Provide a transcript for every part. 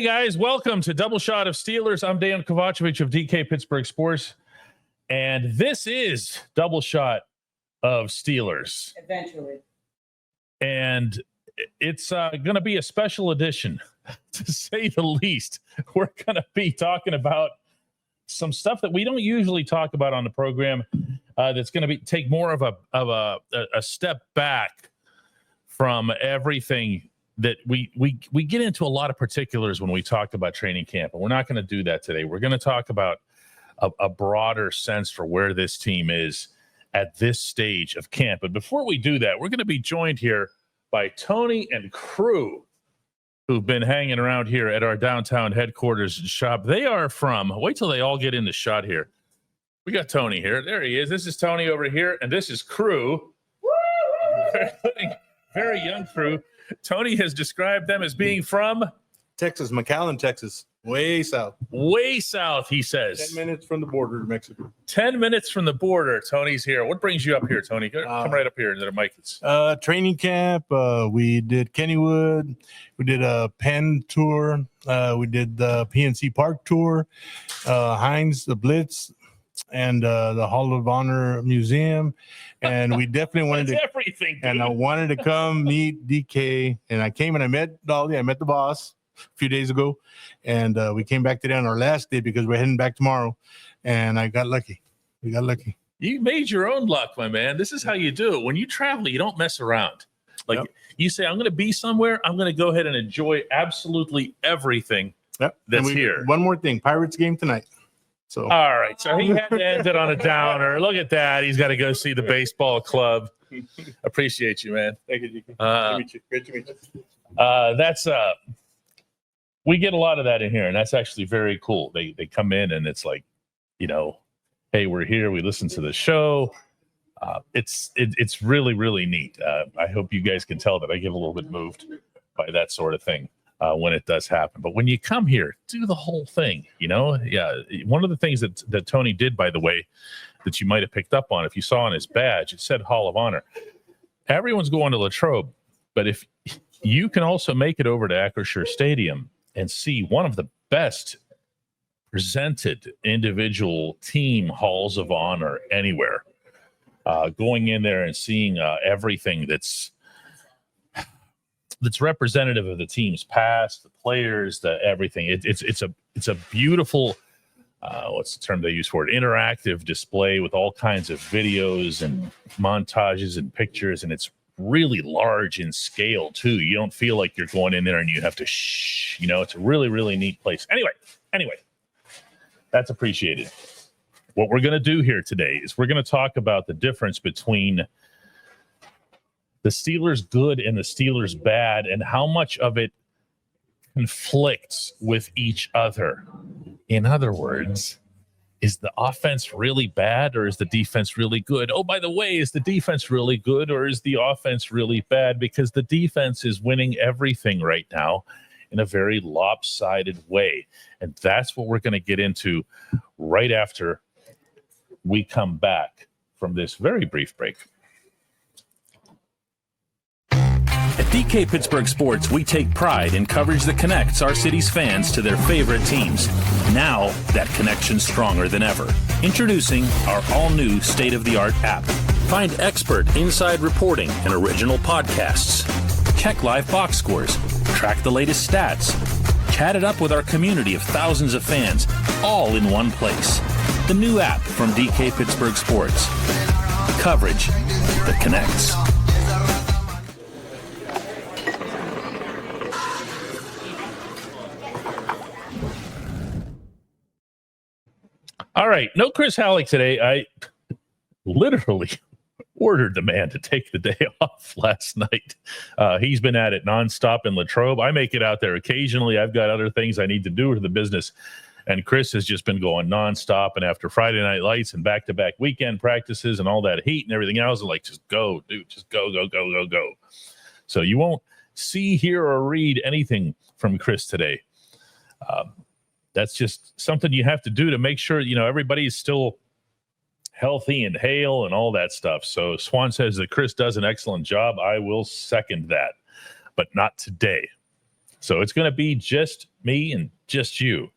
Hey guys, welcome to Double Shot of Steelers. I'm Dejan Kovacevic of DK Pittsburgh Sports, and this is Double Shot of Steelers. Eventually. And it's going to be a special edition, to say the least. We're going to be talking about some stuff that we don't usually talk about on the program. That's going to take more of a step back from everything that we get into a lot of particulars when we talk about training camp, and we're not going to do that today. We're going to talk about a broader sense for where this team is at this stage of camp. But before we do that, we're going to be joined here by Tony and crew who've been hanging around here at our downtown headquarters shop. They are from, wait till they all get in the shot here. We got Tony here. There he is. This is Tony over here, and this is crew. Very young crew. Tony has described them as being from Texas, McAllen, Texas, way south. Way south, he says. 10 minutes from the border to Mexico. 10 minutes from the border. Tony's here. What brings you up here, Tony? Come right up here into the mic. Training camp. We did Kennywood. We did a Penn tour. We did the PNC Park tour. Heinz, the Blitz, and the Hall of Honor Museum. And we definitely wanted to everything. Dude. And I wanted to come meet DK. And I came and I met Dolly. I met the boss a few days ago. And we came back today on our last day because we're heading back tomorrow. And I got lucky. We got lucky. You made your own luck, my man. This is how you do it. When you travel, you don't mess around. Like You say, I'm going to be somewhere. I'm going to go ahead and enjoy absolutely everything that's here. One more thing. Pirates game tonight. So. All right, so he had to end it on a downer. Look at that. He's got to go see the baseball club. Appreciate you, man. Thank you, DK. Great to meet you. That's we get a lot of that in here, and that's actually very cool. They come in and it's like, hey, we're here. We listen to the show. It's really, really neat. I hope you guys can tell that I get a little bit moved by that sort of thing. When it does happen. But when you come here, do the whole thing, Yeah. One of the things that Tony did, by the way, that you might have picked up on, if you saw on his badge, it said Hall of Honor. Everyone's going to Latrobe, but if you can also make it over to Acrisure Stadium and see one of the best presented individual team halls of honor anywhere, going in there and seeing everything that's representative of the team's past, the players, the everything. It's a beautiful, what's the term they use for it? Interactive display with all kinds of videos and montages and pictures, and it's really large in scale too. You don't feel like you're going in there and you have to shh. It's a really, really neat place. Anyway, that's appreciated. What we're going to do here today is we're going to talk about the difference between the Steelers good and the Steelers bad, and how much of it conflicts with each other. In other words, is the offense really bad or is the defense really good? Oh, by the way, is the defense really good or is the offense really bad? Because the defense is winning everything right now in a very lopsided way. And that's what we're going to get into right after we come back from this very brief break. At DK Pittsburgh Sports, we take pride in coverage that connects our city's fans to their favorite teams. Now, that connection's stronger than ever. Introducing our all-new state-of-the-art app. Find expert inside reporting and original podcasts. Check live box scores. Track the latest stats. Chat it up with our community of thousands of fans, all in one place. The new app from DK Pittsburgh Sports. Coverage that connects. All right, no Chris Hley today. I literally ordered the man to take the day off last night. He's been at it nonstop in Latrobe. I make it out there occasionally. I've got other things I need to do with the business. And Chris has just been going nonstop. And after Friday Night Lights and back-to-back weekend practices and all that heat and everything else, I'm like, just go, dude. Just go. So you won't see, hear, or read anything from Chris today. That's just something you have to do to make sure, everybody's still healthy and hale and all that stuff. So Swan says that Chris does an excellent job. I will second that, but not today. So it's going to be just me and just you.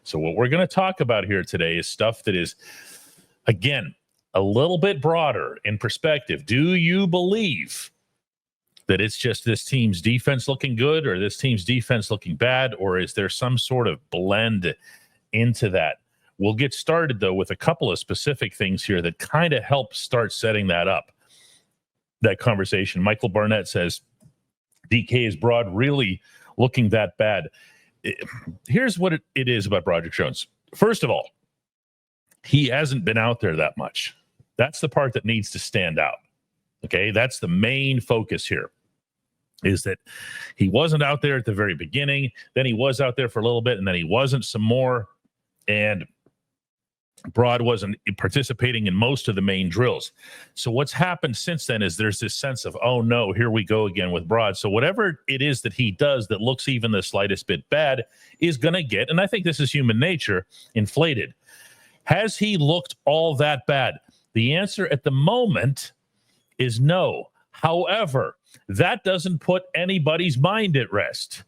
So what we're going to talk about here today is stuff that is, again, a little bit broader in perspective. Do you believe that it's just this team's defense looking good or this team's defense looking bad, or is there some sort of blend into that? We'll get started, though, with a couple of specific things here that kind of help start setting that up, that conversation. Michael Barnett says, DK is Broad really looking that bad? Here's what it is about Broderick Jones. First of all, he hasn't been out there that much. That's the part that needs to stand out. Okay, that's the main focus here, is that he wasn't out there at the very beginning. Then he was out there for a little bit, and then he wasn't some more. And Broad wasn't participating in most of the main drills. So what's happened since then is there's this sense of, oh, no, here we go again with Broad. So whatever it is that he does that looks even the slightest bit bad is going to get, and I think this is human nature, inflated. Has he looked all that bad? The answer at the moment is no. However, that doesn't put anybody's mind at rest.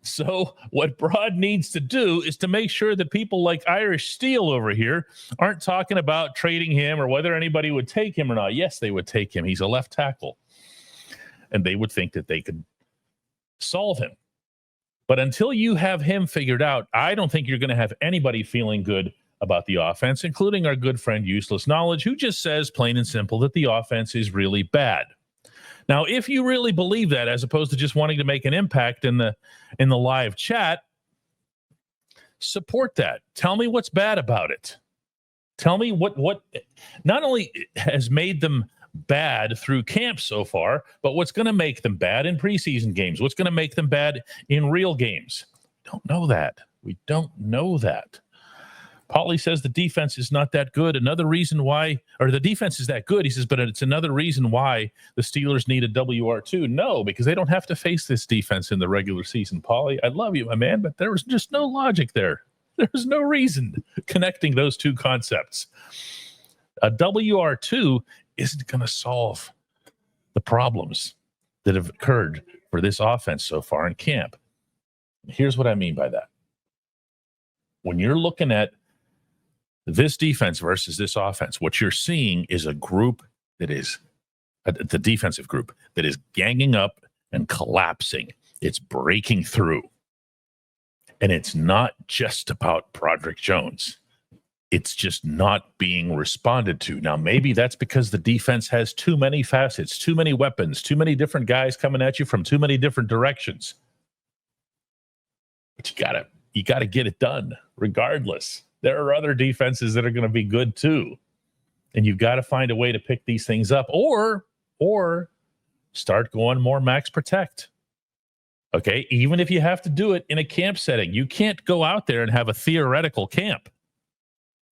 So what Broad needs to do is to make sure that people like Irish Steel over here aren't talking about trading him or whether anybody would take him or not. Yes, they would take him. He's a left tackle. And they would think that they could solve him. But until you have him figured out, I don't think you're going to have anybody feeling good about the offense, including our good friend Useless Knowledge, who just says plain and simple that the offense is really bad. Now, if you really believe that, as opposed to just wanting to make an impact in the live chat, support that. Tell me what's bad about it. Tell me what not only has made them bad through camp so far, but what's going to make them bad in preseason games. What's going to make them bad in real games? We don't know that. We don't know that. Paulie says the defense is not that good. Another reason why, or the defense is that good, he says, but it's another reason why the Steelers need a WR2. No, because they don't have to face this defense in the regular season. Paulie, I love you, my man, but there was just no logic there. There was no reason connecting those two concepts. A WR2 isn't going to solve the problems that have occurred for this offense so far in camp. Here's what I mean by that. When you're looking at this defense versus this offense, what you're seeing is a group that is the defensive group that is ganging up and collapsing. It's breaking through. And it's not just about Broderick Jones. It's just not being responded to. Now, maybe that's because the defense has too many facets, too many weapons, too many different guys coming at you from too many different directions. But you gotta get it done regardless. There are other defenses that are going to be good too. And you've got to find a way to pick these things up or start going more max protect. Okay. Even if you have to do it in a camp setting, you can't go out there and have a theoretical camp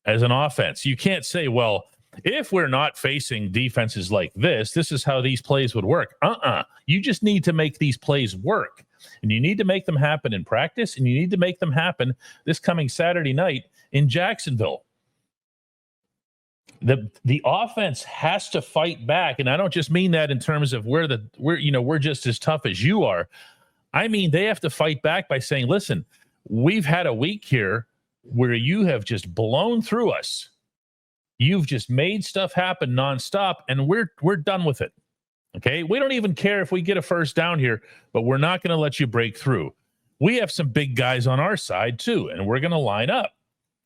as an offense. You can't say, well, if we're not facing defenses like this is how these plays would work. You just need to make these plays work. And you need to make them happen in practice, and you need to make them happen this coming Saturday night in Jacksonville. The offense has to fight back, and I don't just mean that in terms of we're just as tough as you are. I mean they have to fight back by saying, listen, we've had a week here where you have just blown through us. You've just made stuff happen nonstop, and we're done with it. Okay, we don't even care if we get a first down here, but we're not going to let you break through. We have some big guys on our side too, and we're going to line up.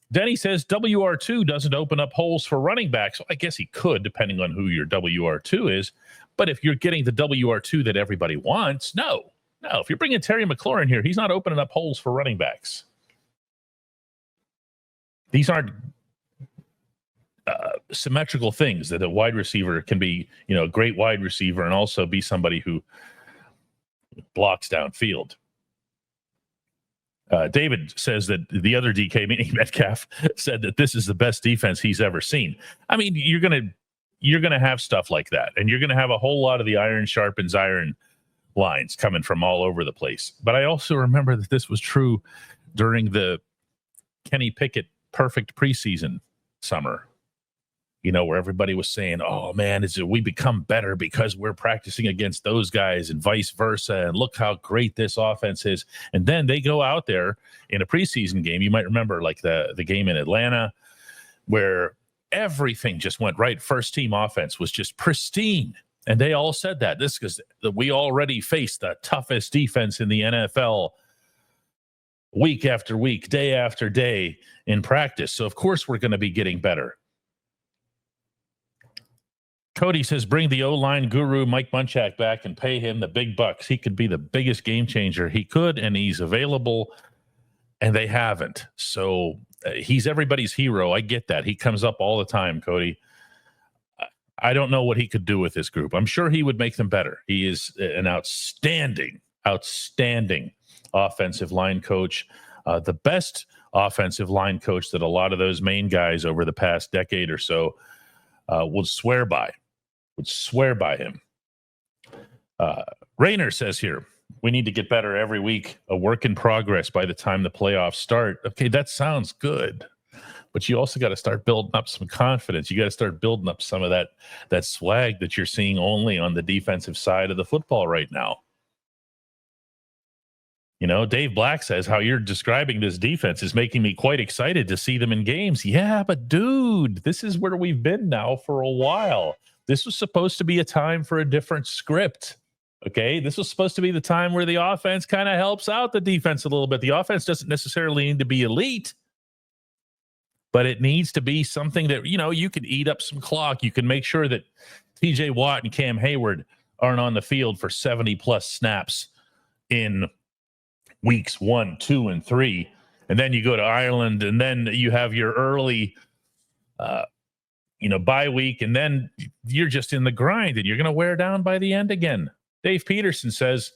Denny says WR2 doesn't open up holes for running backs. Well, I guess he could, depending on who your WR2 is. But if you're getting the WR2 that everybody wants, no. If you're bringing Terry McLaurin here, he's not opening up holes for running backs. These aren't symmetrical things that a wide receiver can be, a great wide receiver and also be somebody who blocks downfield. David says that the other DK, meaning Metcalf, said that this is the best defense he's ever seen. I mean, you're gonna have stuff like that, and you're gonna have a whole lot of the iron sharpens iron lines coming from all over the place. But I also remember that this was true during the Kenny Pickett perfect preseason summer. where everybody was saying, oh man, we become better because we're practicing against those guys and vice versa. And look how great this offense is. And then they go out there in a preseason game. You might remember like the game in Atlanta where everything just went right. First team offense was just pristine. And they all said that this because we already faced the toughest defense in the NFL week after week, day after day in practice. So of course we're going to be getting better. Cody says, bring the O-line guru Mike Munchak back and pay him the big bucks. He could be the biggest game changer. He could, and he's available, and they haven't. So he's everybody's hero. I get that. He comes up all the time, Cody. I don't know what he could do with this group. I'm sure he would make them better. He is an outstanding offensive line coach, the best offensive line coach that a lot of those main guys over the past decade or so would swear by him. Rayner says here, we need to get better every week, a work in progress by the time the playoffs start. Okay, that sounds good, but you also got to start building up some confidence. You got to start building up some of that swag that you're seeing only on the defensive side of the football right now. Dave Black says how you're describing this defense is making me quite excited to see them in games. Yeah, but dude, this is where we've been now for a while. This was supposed to be a time for a different script. Okay, this was supposed to be the time where the offense kind of helps out the defense a little bit. The offense doesn't necessarily need to be elite, but it needs to be something that, you can eat up some clock. You can make sure that TJ Watt and Cam Hayward aren't on the field for 70 plus snaps in weeks 1, 2, and 3. And then you go to Ireland, and then you have your early, bye week, and then you're just in the grind, and you're going to wear down by the end again. Dave Peterson says,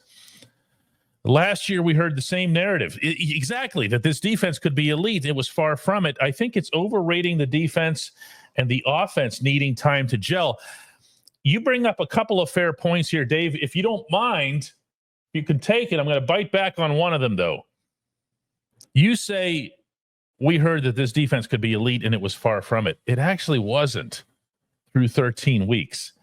last year we heard the same narrative. Exactly, that this defense could be elite. It was far from it. I think it's overrating the defense and the offense needing time to gel. You bring up a couple of fair points here, Dave. If you don't mind, you can take it. I'm going to bite back on one of them, though. You say we heard that this defense could be elite, and it was far from it. It actually wasn't through 13 weeks.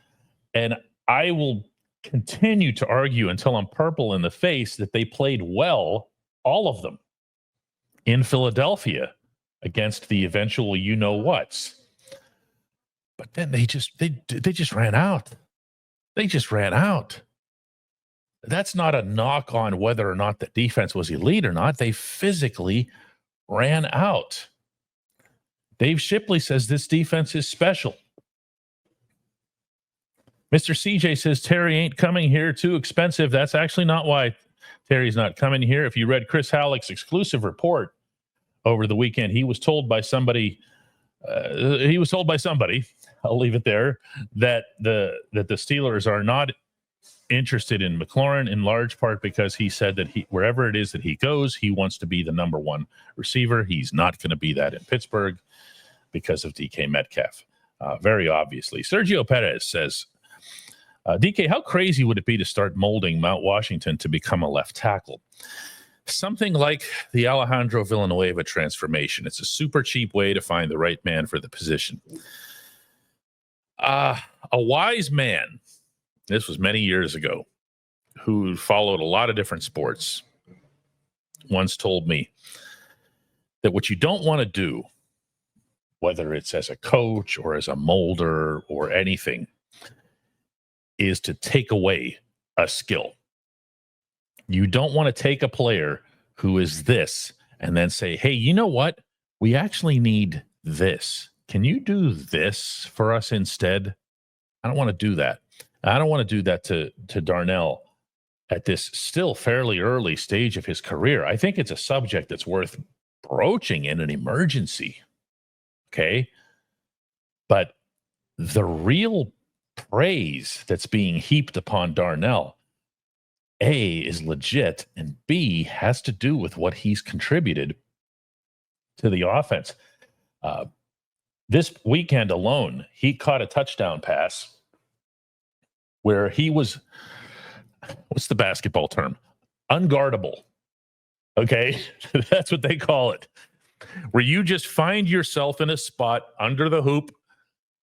And I will continue to argue until I'm purple in the face that they played well, all of them, in Philadelphia against the eventual you-know-whats. But then they just ran out. They just ran out. That's not a knock on whether or not the defense was elite or not. They physically ran out. Dave Shipley says this defense is special. Mr. CJ says Terry ain't coming here, too expensive. That's actually not why Terry's not coming here. If you read Chris Halleck's exclusive report over the weekend, he was told by somebody, I'll leave it there, that the Steelers are not interested in McLaurin, in large part because he said that wherever it is that he goes, he wants to be the number one receiver. He's not going to be that in Pittsburgh because of DK Metcalf, very obviously. Sergio Perez says, DK, how crazy would it be to start molding Mount Washington to become a left tackle? Something like the Alejandro Villanueva transformation. It's a super cheap way to find the right man for the position. A wise man, this was many years ago, who followed a lot of different sports, once told me that what you don't want to do, whether it's as a coach or as a molder or anything, is to take away a skill. You don't want to take a player who is this and then say, hey, you know what? We actually need this. Can you do this for us instead? I don't want to do that. I don't want to do that to Darnell at this still fairly early stage of his career. I think it's a subject that's worth broaching in an emergency. Okay. But the real praise that's being heaped upon Darnell, A, is legit, and B, has to do with what he's contributed to the offense. This weekend alone, he caught a touchdown pass where he was, what's the basketball term? Unguardable. Okay? That's what they call it. Where you just find yourself in a spot under the hoop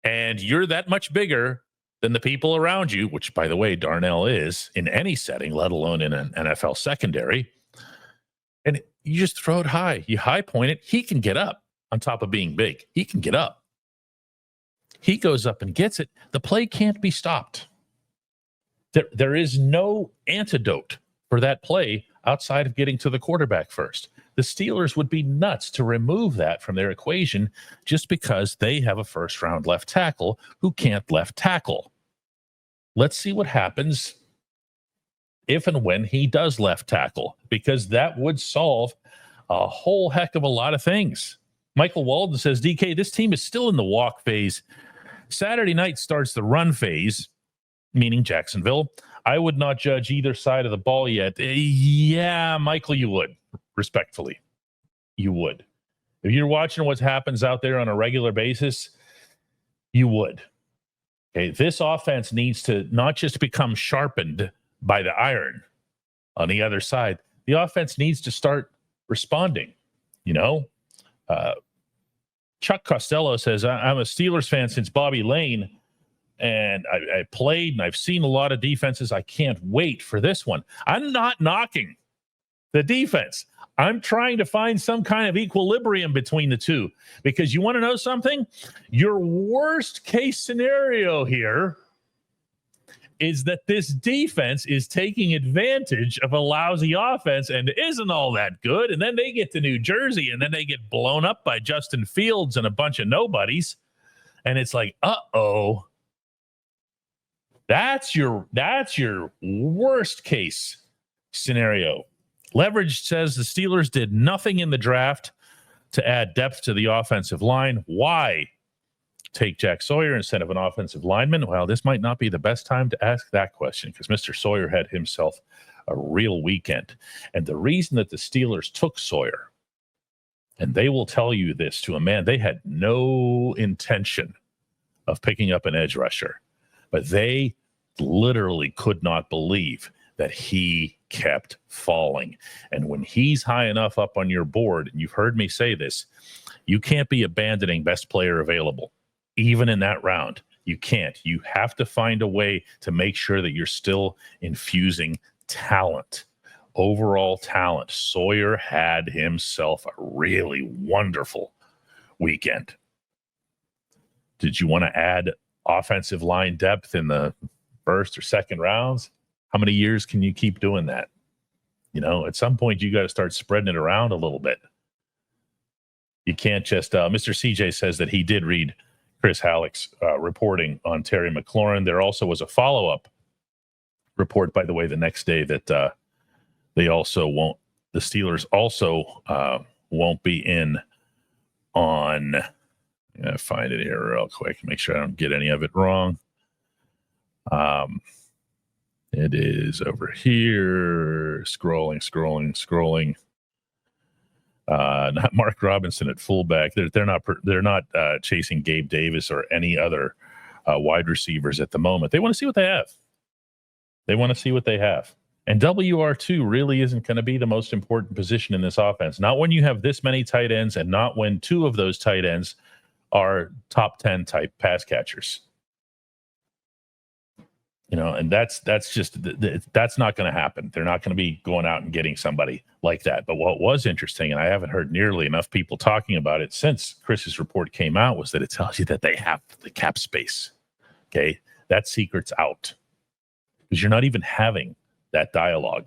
and you're that much bigger than the people around you, which, by the way, Darnell is in any setting, let alone in an NFL secondary, and you just throw it high. You high point it. He can get up on top of being big. He can get up. He goes up and gets it. The play can't be stopped. There is no antidote for that play outside of getting to the quarterback first. The Steelers would be nuts to remove that from their equation just because they have a first-round left tackle who can't left tackle. Let's see what happens if and when he does left tackle, because that would solve a whole heck of a lot of things. Michael Walden says, DK, this team is still in the walk phase. Saturday night starts the run phase, meaning Jacksonville. I would not judge either side of the ball yet. Yeah, Michael, you would. Respectfully, you would. If you're watching what happens out there on a regular basis, you would. Okay, this offense needs to not just become sharpened by the iron on the other side. The offense needs to start responding. Chuck Costello says, I'm a Steelers fan since Bobby Lane, and I played and I've seen a lot of defenses. I can't wait for this one. I'm not knocking the defense. I'm trying to find some kind of equilibrium between the two, because you want to know something? Your worst case scenario here is that this defense is taking advantage of a lousy offense and isn't all that good. And then they get to New Jersey and then they get blown up by Justin Fields and a bunch of nobodies. And it's like, uh-oh, that's your worst case scenario. Leverage says the Steelers did nothing in the draft to add depth to the offensive line. Why take Jack Sawyer instead of an offensive lineman? Well, this might not be the best time to ask that question, because Mr. Sawyer had himself a real weekend. And the reason that the Steelers took Sawyer, and they will tell you this to a man, they had no intention of picking up an edge rusher, but they literally could not believe that he kept falling. And when he's high enough up on your board, and you've heard me say this, you can't be abandoning best player available, even in that round. You can't. You have to find a way to make sure that you're still infusing talent, overall talent. Sawyer had himself a really wonderful weekend. Did you want to add offensive line depth in the first or second rounds? How many years can you keep doing that? At some point, you got to start spreading it around a little bit. You can't just, Mr. CJ says that he did read Chris Halleck's reporting on Terry McLaurin. There also was a follow-up report, by the way, the next day that the Steelers also won't be in on, I'm going to find it here real quick, make sure I don't get any of it wrong. It is over here. Scrolling. Not Mark Robinson at fullback. They're not chasing Gabe Davis or any other wide receivers at the moment. They want to see what they have. And WR2 really isn't going to be the most important position in this offense. Not when you have this many tight ends, and not when two of those tight ends are top 10 type pass catchers. And that's not going to happen. They're not going to be going out and getting somebody like that. But what was interesting, and I haven't heard nearly enough people talking about it since Chris's report came out, was that it tells you that they have the cap space. Okay. That secret's out, because you're not even having that dialogue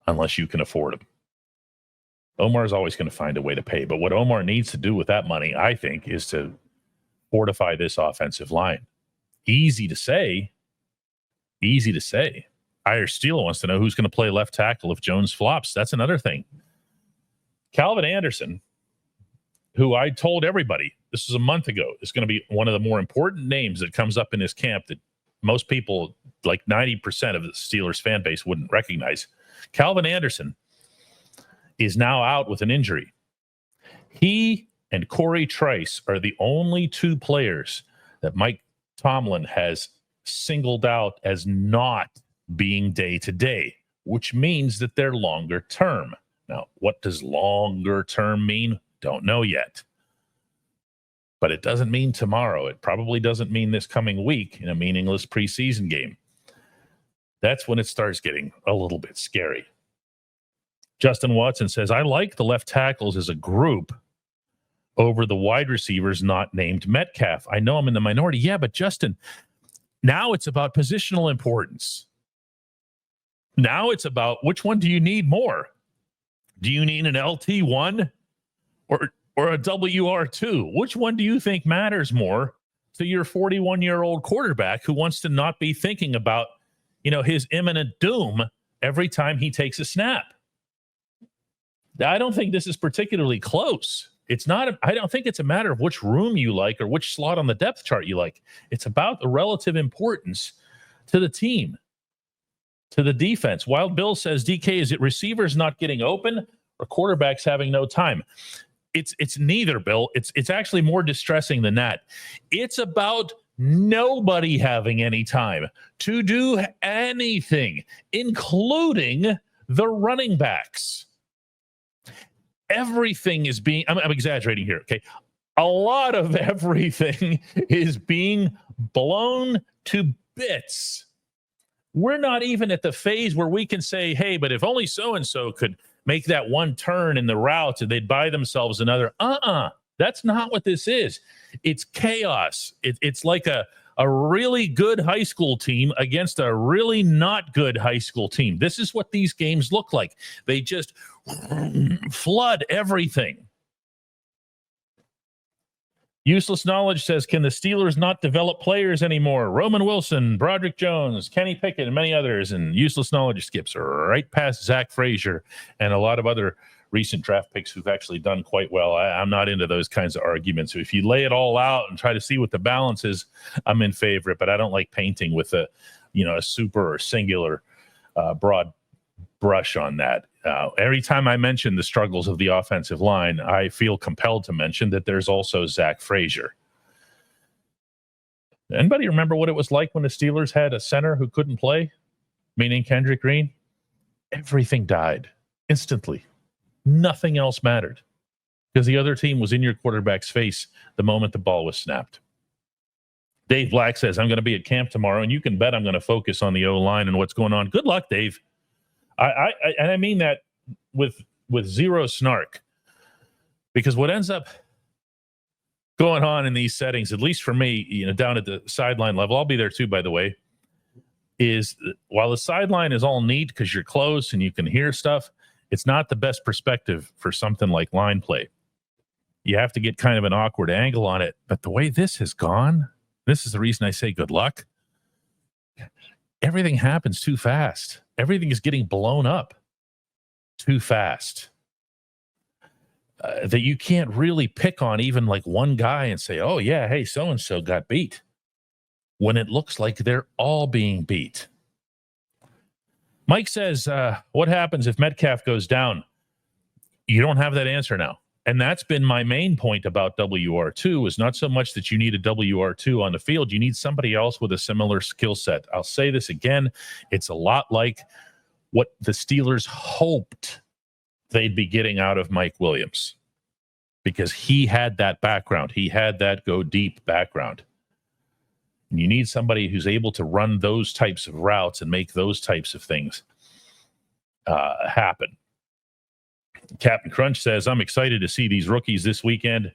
unless you can afford them. Omar is always going to find a way to pay. But what Omar needs to do with that money, I think, is to fortify this offensive line. Easy to say. Irish Steele wants to know who's going to play left tackle if Jones flops. That's another thing. Calvin Anderson, who I told everybody, this was a month ago, is going to be one of the more important names that comes up in this camp that most people, like 90% of the Steelers fan base, wouldn't recognize. Calvin Anderson is now out with an injury. He and Corey Trice are the only two players that Mike Tomlin has singled out as not being day-to-day, which means that they're longer term. Now, what does longer term mean? Don't know yet. but it doesn't mean tomorrow. It probably doesn't mean this coming week in a meaningless preseason game. That's when it starts getting a little bit scary. Justin Watson says, I like the left tackles as a group over the wide receivers not named Metcalf. I know I'm in the minority. Yeah, but Justin, now it's about positional importance. Now it's about which one do you need more? Do you need an LT1 or a WR2? Which one do you think matters more to your 41-year-old quarterback who wants to not be thinking about, his imminent doom every time he takes a snap? I don't think this is particularly close. I don't think it's a matter of which room you like or which slot on the depth chart you like. It's about the relative importance to the team, to the defense. Wild Bill says, DK, is it receivers not getting open or quarterbacks having no time? It's neither, Bill. It's actually more distressing than that. It's about nobody having any time to do anything, including the running backs. Everything is being, I'm exaggerating here, okay? A lot of everything is being blown to bits. We're not even at the phase where we can say, hey, but if only so-and-so could make that one turn in the route and they'd buy themselves another. That's not what this is. It's chaos. It's like a really good high school team against a really not good high school team. This is what these games look like. They just flood everything. Useless Knowledge says, can the Steelers not develop players anymore? Roman Wilson, Broderick Jones, Kenny Pickett, and many others. And Useless Knowledge skips right past Zack Frasier and a lot of other recent draft picks who've actually done quite well. I'm not into those kinds of arguments. So if you lay it all out and try to see what the balance is, I'm in favor. But I don't like painting with a super or singular broad brush on that. Every time I mention the struggles of the offensive line, I feel compelled to mention that there's also Zack Frasier. Anybody remember what it was like when the Steelers had a center who couldn't play, meaning Kendrick Green? Everything died instantly. Nothing else mattered because the other team was in your quarterback's face the moment the ball was snapped. Dave Black says, I'm going to be at camp tomorrow, and you can bet I'm going to focus on the O-line and what's going on. Good luck, Dave. I mean that with zero snark, because what ends up going on in these settings, at least for me, down at the sideline level, I'll be there too, by the way, is while the sideline is all neat because you're close and you can hear stuff, it's not the best perspective for something like line play. You have to get kind of an awkward angle on it. But the way this has gone, this is the reason I say good luck. Everything happens too fast. Everything is getting blown up too fast. That you can't really pick on even like one guy and say, oh, yeah, hey, so-and-so got beat. When it looks like they're all being beat. Mike says, what happens if Metcalf goes down? You don't have that answer now. And that's been my main point about WR2 is not so much that you need a WR2 on the field. You need somebody else with a similar skill set. I'll say this again. It's a lot like what the Steelers hoped they'd be getting out of Mike Williams because he had that background. He had that go deep background. And you need somebody who's able to run those types of routes and make those types of things happen. Captain Crunch says, I'm excited to see these rookies this weekend.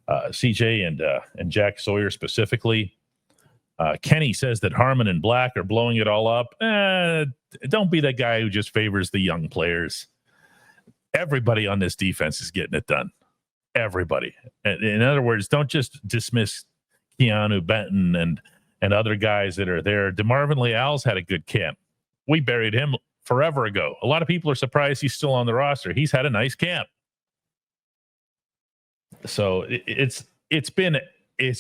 CJ and Jack Sawyer specifically. Kenny says that Harmon and Black are blowing it all up. Don't be that guy who just favors the young players. Everybody on this defense is getting it done. Everybody. In other words, don't just dismiss Keanu Benton and other guys that are there. DeMarvin Leal's had a good camp. We buried him forever ago. A lot of people are surprised he's still on the roster. He's had a nice camp. So it's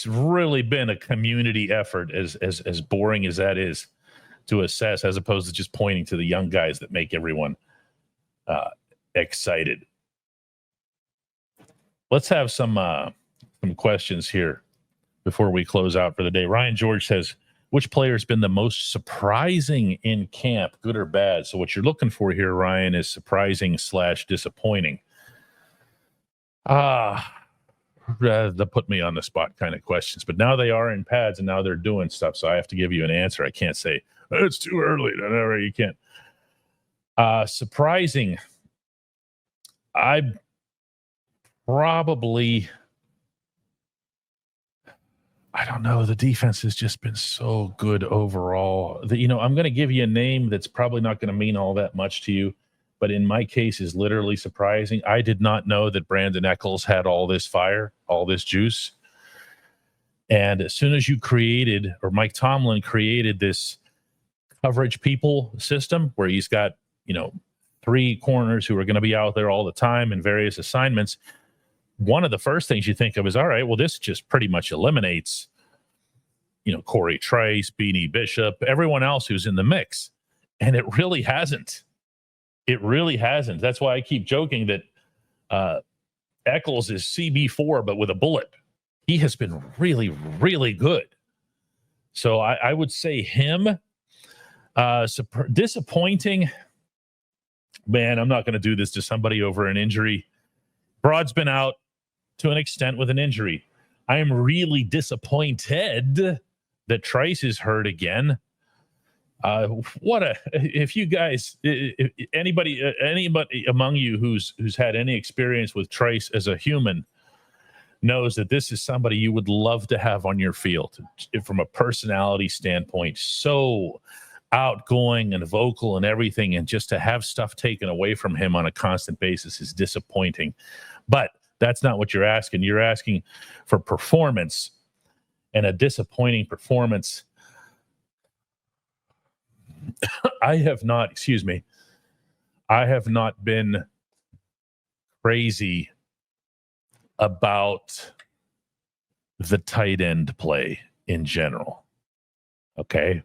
really been a community effort, as boring as that is to assess, as opposed to just pointing to the young guys that make everyone excited. Let's have some questions here before we close out for the day. Ryan George says, which player has been the most surprising in camp, good or bad? So what you're looking for here, Ryan, is surprising / disappointing. the put me on the spot kind of questions. But now they are in pads and now they're doing stuff. So I have to give you an answer. I can't say it's too early. No, you can't. Surprising. I don't know. The defense has just been so good overall. I'm going to give you a name that's probably not going to mean all that much to you, but in my case is literally surprising. I did not know that Brandon Echols had all this fire, all this juice. And as soon as you created, or Mike Tomlin created this coverage people system where he's got, 3 corners who are going to be out there all the time in various assignments, one of the first things you think of is, all right, well, this just pretty much eliminates, Corey Trice, Beanie Bishop, everyone else who's in the mix. And it really hasn't. It really hasn't. That's why I keep joking that Echols is CB4, but with a bullet. He has been really, really good. So I would say him. Disappointing. Man, I'm not going to do this to somebody over an injury. Broad's been out to an extent with an injury. I am really disappointed that Trice is hurt again. If you guys, anybody among you who's had any experience with Trice as a human knows that this is somebody you would love to have on your field from a personality standpoint. So outgoing and vocal and everything, and just to have stuff taken away from him on a constant basis is disappointing. But that's not what you're asking. You're asking for performance, and a disappointing performance. I have not been crazy about the tight end play in general. Okay.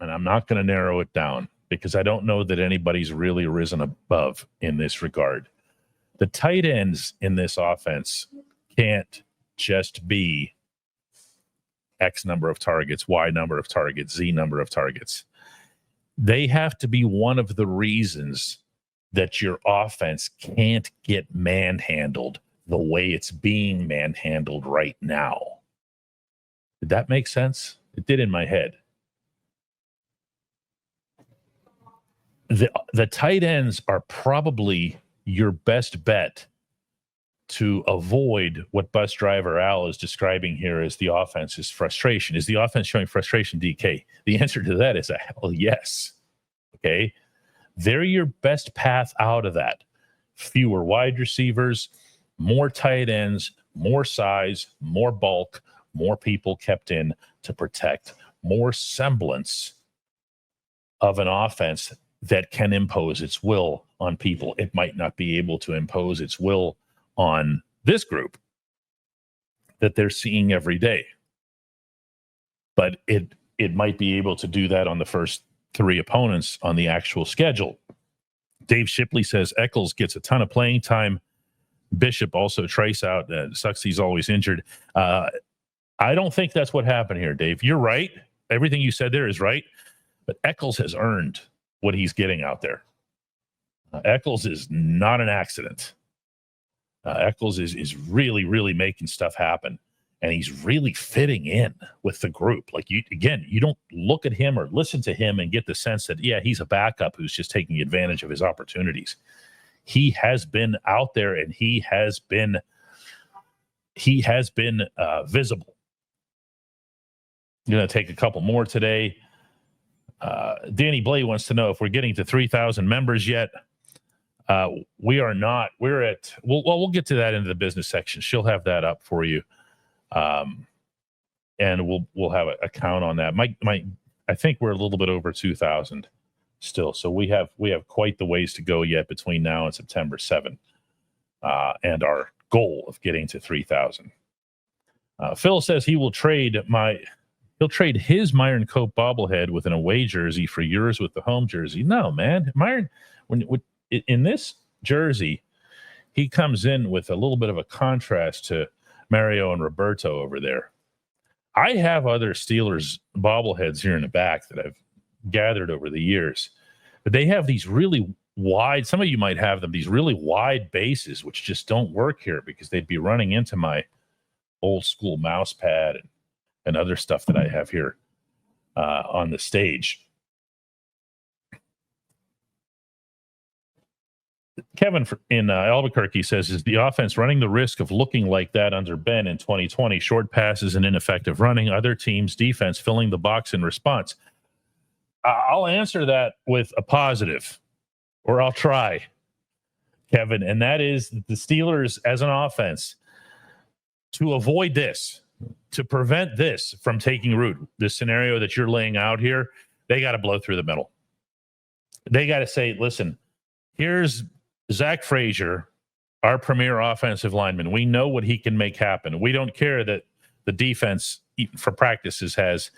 And I'm not going to narrow it down because I don't know that anybody's really risen above in this regard. The tight ends in this offense can't just be X number of targets, Y number of targets, Z number of targets. They have to be one of the reasons that your offense can't get manhandled the way it's being manhandled right now. Did that make sense? It did in my head. The tight ends are probably your best bet to avoid what bus driver Al is describing here as the offense's frustration. Is the offense showing frustration, DK? The answer to that is a hell yes. Okay. They're your best path out of that. Fewer wide receivers, more tight ends, more size, more bulk, more people kept in to protect, more semblance of an offense that can impose its will on people. It might not be able to impose its will on this group that they're seeing every day, but it might be able to do that on the first 3 opponents on the actual schedule. Dave Shipley says Echols gets a ton of playing time. Bishop also Trice out. Sucks he's always injured. I don't think that's what happened here, Dave. You're right. Everything you said there is right, but Echols has earned what he's getting out there. Echols is not an accident. Echols is really, really making stuff happen, and he's really fitting in with the group. Like you don't look at him or listen to him and get the sense that, yeah, he's a backup who's just taking advantage of his opportunities. He has been out there, and he has been visible. I'm going to take a couple more today. Danny Blay wants to know if we're getting to 3,000 members yet. We are not. We're at. We'll get to that into the business section. She'll have that up for you, and we'll have a count on that. I think we're a little bit over 2,000 still. So we have quite the ways to go yet between now and September 7, and our goal of getting to 3,000. Phil says he will trade He'll trade his Myron Cope bobblehead with an away jersey for yours with the home jersey. No, man. Myron, in this jersey, he comes in with a little bit of a contrast to Mario and Roberto over there. I have other Steelers bobbleheads here in the back that I've gathered over the years, but they have these really wide, some of you might have them, these really wide bases, which just don't work here because they'd be running into my old school mouse pad and other stuff that I have here on the stage. Kevin in Albuquerque says, is the offense running the risk of looking like that under Ben in 2020? Short passes and ineffective running, other teams' defense filling the box in response. I'll answer that with a positive, or I'll try, Kevin, and that is the Steelers as an offense, to avoid this, to prevent this from taking root, this scenario that you're laying out here, they got to blow through the middle. They got to say, listen, here's Zack Frasier, our premier offensive lineman. We know what he can make happen. We don't care that the defense for practices has,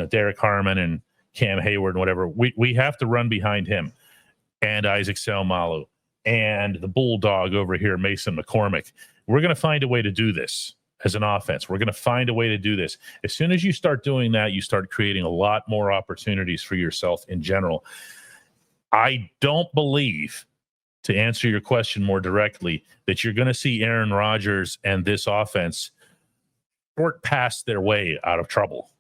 Derek Harmon and Cam Hayward and whatever. We have to run behind him and Isaac Seumalo and the Bulldog over here, Mason McCormick. We're going to find a way to do this as an offense. We're going to find a way to do this. As soon as you start doing that, you start creating a lot more opportunities for yourself in general. I don't believe, to answer your question more directly, that you're going to see Aaron Rodgers and this offense short pass their way out of trouble.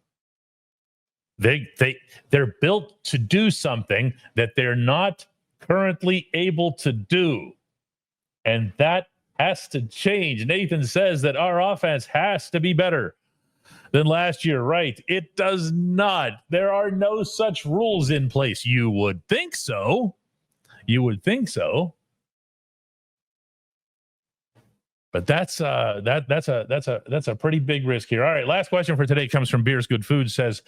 They're built to do something that they're not currently able to do. And that has to change. Nathan says that our offense has to be better than last year. Right. It does not. There are no such rules in place. You would think so. But that's a pretty big risk here. All right, last question for today comes from Beers Good Food. Says,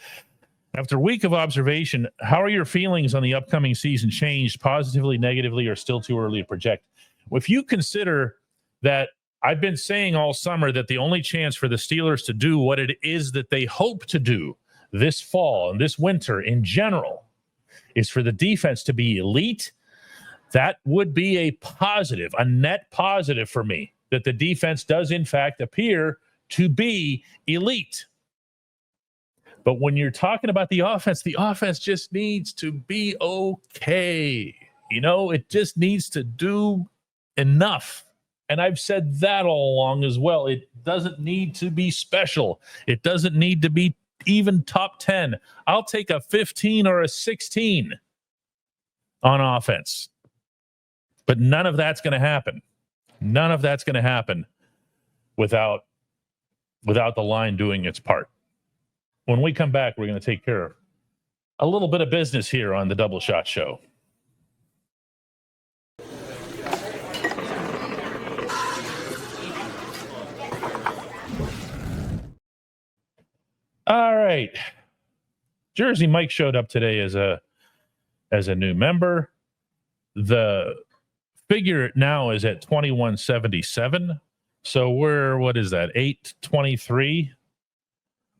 after a week of observation, how are your feelings on the upcoming season changed, positively, negatively, or still too early to project? Well, if you consider that I've been saying all summer that the only chance for the Steelers to do what it is that they hope to do this fall and this winter in general is for the defense to be elite, that would be a positive, a net positive for me, that the defense does in fact appear to be elite. But when you're talking about the offense just needs to be okay. It just needs to do enough. And I've said that all along as well. It doesn't need to be special. It doesn't need to be even top 10. I'll take a 15 or a 16 on offense. But none of that's going to happen. None of that's going to happen without the line doing its part. When we come back, we're going to take care of a little bit of business here on the Double Shot Show. All right. Jersey Mike showed up today as a new member. The figure now is at 2177. So we're, what is that, 823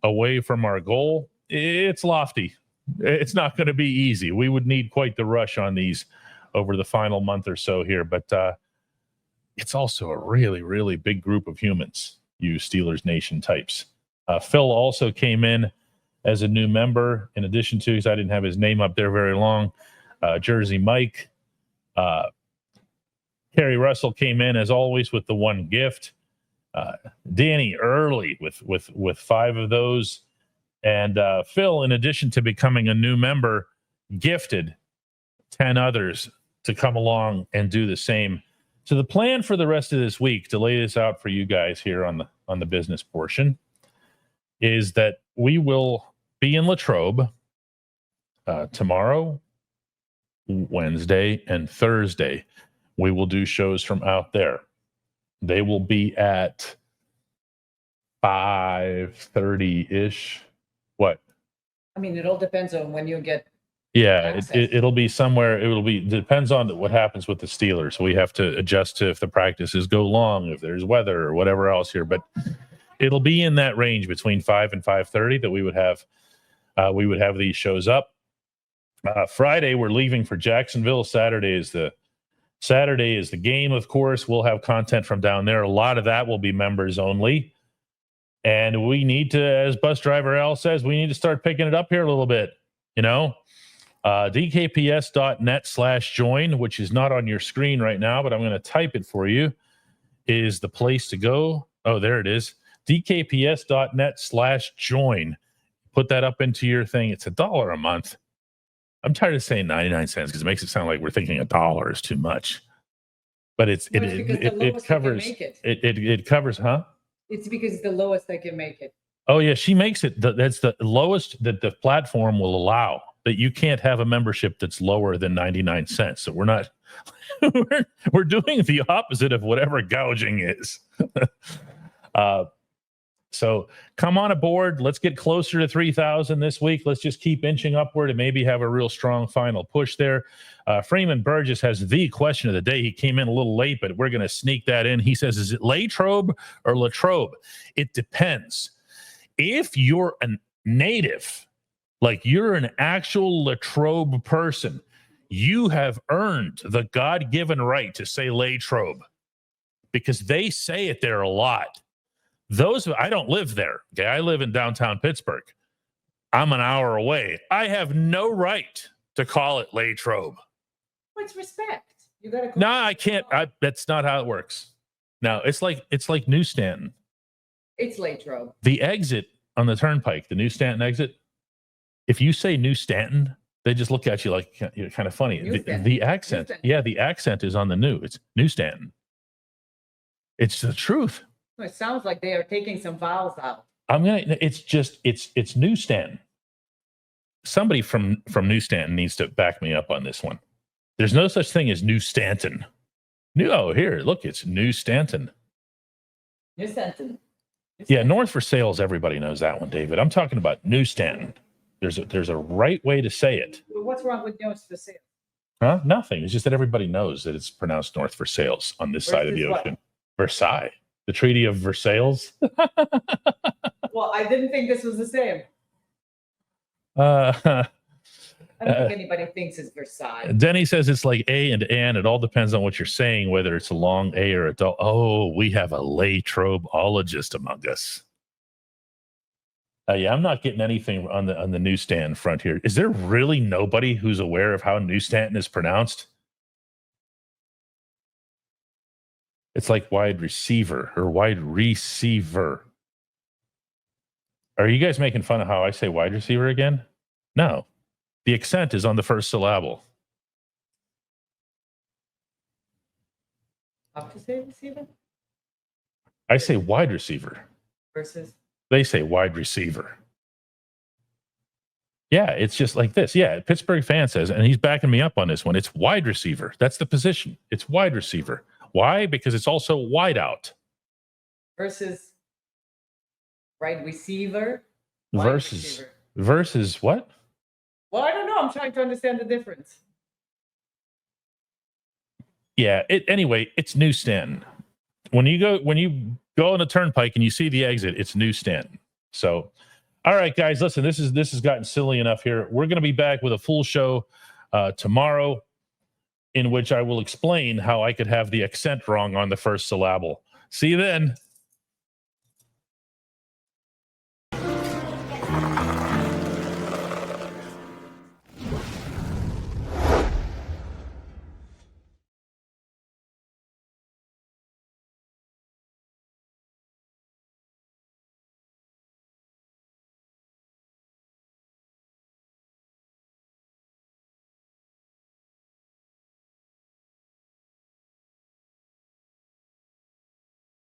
away from our goal. It's lofty. It's not going to be easy. We would need quite the rush on these over the final month or so here. But it's also a really, really big group of humans, you Steelers Nation types. Phil also came in as a new member, in addition to, because I didn't have his name up there very long, Jersey Mike. Kerry Russell came in, as always, with the one gift. Danny early with 5 of those. And Phil, in addition to becoming a new member, gifted 10 others to come along and do the same. So the plan for the rest of this week, to lay this out for you guys here on the business portion, is that we will be in Latrobe tomorrow, Wednesday, and Thursday. We will do shows from out there. They will be at 5:30-ish. What? I mean, it all depends on when you get. Yeah, it'll be somewhere. Depends on what happens with the Steelers. We have to adjust to if the practices go long, if there's weather or whatever else here. But it'll be in that range between 5 and 5:30 that we would have these shows up. Friday, we're leaving for Jacksonville. Saturday is the game, of course. We'll have content from down there. A lot of that will be members only. And we need to, as bus driver Al says, we need to start picking it up here a little bit. DKPS.net/join, which is not on your screen right now, but I'm going to type it for you, is the place to go. Oh, there it is. DKPS.net/join. Put that up into your thing. It's $1 a month. I'm tired of saying 99 cents because it makes it sound like we're thinking $1 is too much. But it covers it covers, huh? It's because it's the lowest I can make it. Oh yeah, she makes it. That's the lowest that the platform will allow. That you can't have a membership that's lower than 99 cents. So we're not. we're doing the opposite of whatever gouging is. So come on aboard. Let's get closer to 3,000 this week. Let's just keep inching upward and maybe have a real strong final push there. Freeman Burgess has the question of the day. He came in a little late, but we're going to sneak that in. He says, is it Latrobe or Latrobe? It depends. If you're a native, like you're an actual Latrobe person, you have earned the God-given right to say Latrobe because they say it there a lot. I don't live there. Okay, I live in downtown Pittsburgh. I'm an hour away. I have no right to call it Latrobe. What's respect? You gotta. No, I can't. That's not how it works. No, it's like New Stanton. It's Latrobe. The exit on the turnpike, the New Stanton exit. If you say New Stanton, they just look at you like you're kind of funny. The accent, the accent is on the new. It's New Stanton. It's the truth. It sounds like they are taking some vowels out. It's New Stanton. Somebody from New Stanton needs to back me up on this one. There's no such thing as New Stanton. Here, look, it's New Stanton. New Stanton. Yeah, North for Sales, everybody knows that one, David. I'm talking about New Stanton. There's a right way to say it. Well, what's wrong with North for Sales? Huh? Nothing. It's just that everybody knows that it's pronounced North for Sales on this side of the ocean. What? Versailles. The Treaty of Versailles. Well, I didn't think this was the same. I don't think anybody thinks it's Versailles. Denny says it's like A and An. It all depends on what you're saying, whether it's a long A or a dull. Oh, we have a Latrobeologist among us. I'm not getting anything on the newsstand front here. Is there really nobody who's aware of how New Stanton is pronounced? It's like wide receiver or wide receiver. Are you guys making fun of how I say wide receiver again? No. The accent is on the first syllable. How to say receiver? I say wide receiver. Versus? They say wide receiver. Yeah, it's just like this. Yeah, Pittsburgh fan says, and he's backing me up on this one. It's wide receiver. That's the position. It's wide receiver. Why? Because it's also wide out. Versus right receiver. Versus what? Well, I don't know. I'm trying to understand the difference. Yeah. Anyway, it's New Stanton. When you go on a turnpike and you see the exit, it's New Stanton. So, all right, guys, listen. This has gotten silly enough here. We're going to be back with a full show tomorrow, in which I will explain how I could have the accent wrong on the first syllable. See you then.